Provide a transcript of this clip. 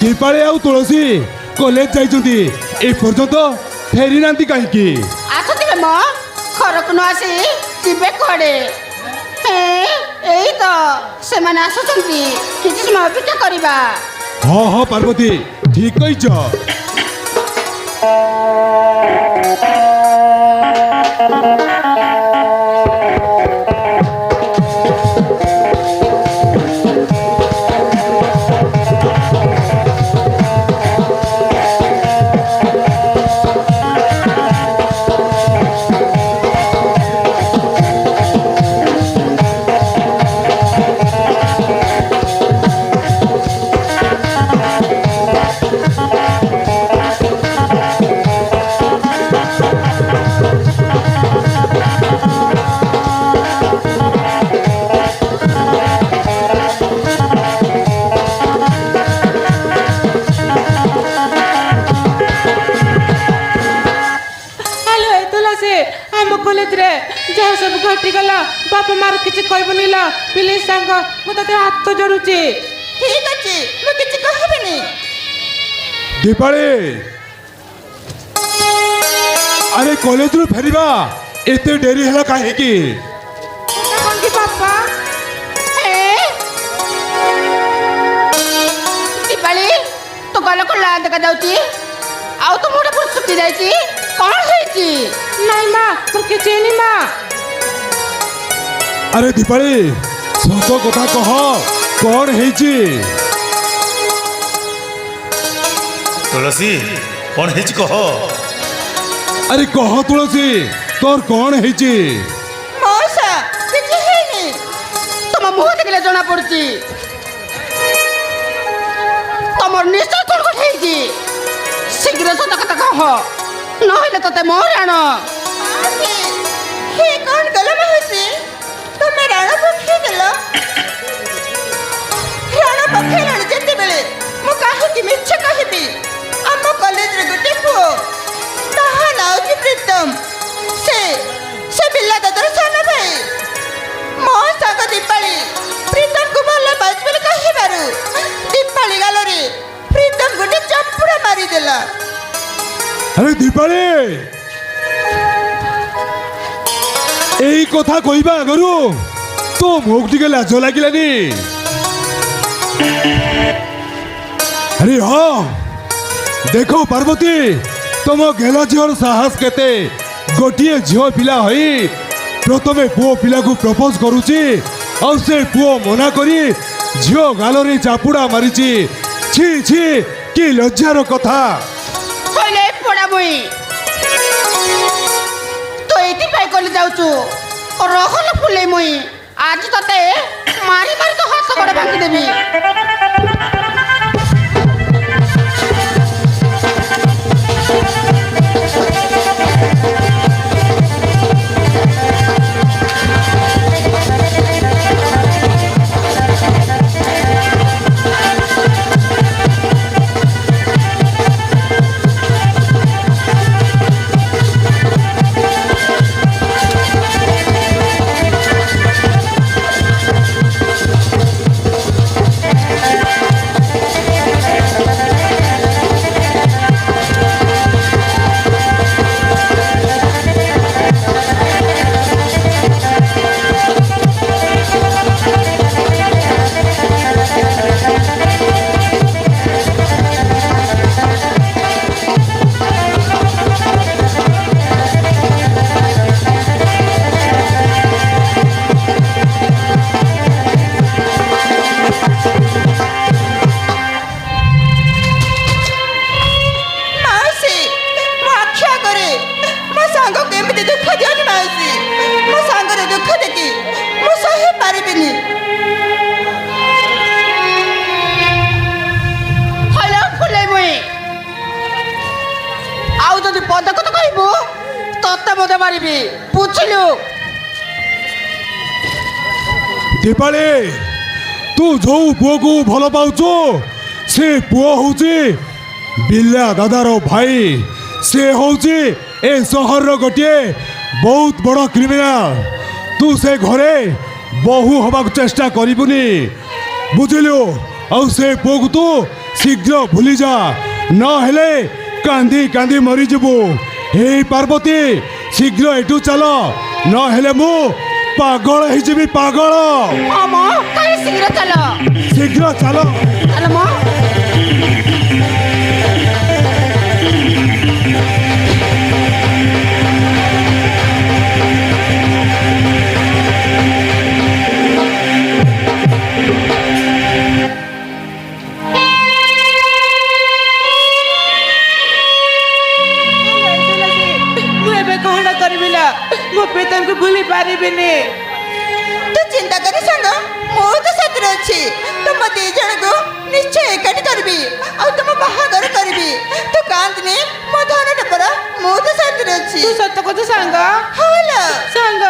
दीपाली आउ तुलसी कॉलेज जाइछुंती ए पर्यंत फेरी नांती काहेकि आसुथिबे म खरक न आसी जिबे कोडे एई तो से माने आसुछंती किछि समय अपेक्षा करिबा। हाँ हाँ पार्वती ठीक कहिछ। जहाँ सब घटी गला बाप मार किसी कहबनी ला प्लीज सांग मु तते हाथ जोड़ुची। ठीक अछि मु किछि कहबिनी। दीपाली अरे कॉलेज रू फेरिबा एते डेरी हला काहे की कौन पापा दीपाली तो गल को ला देखा जाउची आउ तो मोटे पर सुती जाईची कोन हेची नहीं माँ तुम किसी नहीं माँ। अरे दीपाली सत कथा कह कौन हेची तुलसी कौन हेची कह। अरे कह तुलसी तोर कौन हेची मौसा किछि हेनी तुम मुह देखले जना पड़ची तमर निश्चय कोन को हेची शीघ्र सत कथा कह नहले तते मोर आण हे कोन गल मौसी तुम राण पक्षी गल राण पक्षी राण जते बेले मु काहे कि मिछ कहबी हम कॉलेज रे गुटे पो ताहा नाउ कि प्रीतम से बिल्ला दादर सन भाई मो साग दीपाली प्रीतम को भल बाज बेले कहि बारू दीपाली गल रे प्रीतम गुटे चपड़ा मारी देला। अरे दीपाली এই কথা কইবা আগরু তো মুখ টিকে লাজ লাগিলানি। আরে हाँ देखो पार्वती तुम गेल झीर साहस केते गोटे झील पिला हई प्रथमे पुओ पिला को प्रपोज करूची और से पुओ मना करी झील गालरे चापुड़ा मारिची छी छी की लज्जार कथा कइले पड़ा मुई तो एति पाई कल जाउचू रहल फुले मुई आज तते मारी मारी तो हाथ बड़ भांगी देबी। पद कत कहबू तत्ते मते मारिबी बुझिलु। दीपाली तू जो पुओ को भल पाउछु से पुओ होची बिल्ला दादार भाई से होची ए सहर रो गोटे बहुत बड़ क्रिमिनल तू से घरे बहु हवा चेष्टा करिबुनी बुझिलु। और से पुओ को तू শীঘ্র ভুলি যা নহলে কান্দি কান্দি মরিଯିବୁ। হে পার্বতী শীঘ্র এটু চাল নহলে মু পাগল হইଯିବି পাগল। ହଁ ମ କାହିଁ ଶୀଘ୍ର ଚାଲ শীঘ্র চাল। ଚାଲ ମ ମୁଁ ଏବେ କଣ କରିବି ଲୋ? ମୋ ପ୍ରୀତମକୁ ଭୁଲି ପାରିବିନି। ତୁ ଚିନ୍ତା କରି ସାଙ୍ଗ ମୁଁ ତ ସାଥିରେ ଅଛି। ତୁମ ଦି ଜଣଙ୍କୁ ନିଶ୍ଚୟ ଏକାଠି କରିବି ଆଉ ତୁମ ବାହାଘର କରିବି। ତୁ କାନ୍ଦନି ମୋ ଧନ ଟପରା ମୁଁ ତ ସାଥିରେ ଅଛି। ତୁ ସତ କଥା ସାଙ୍ଗ? ହଁ ଲୋ ସାଙ୍ଗ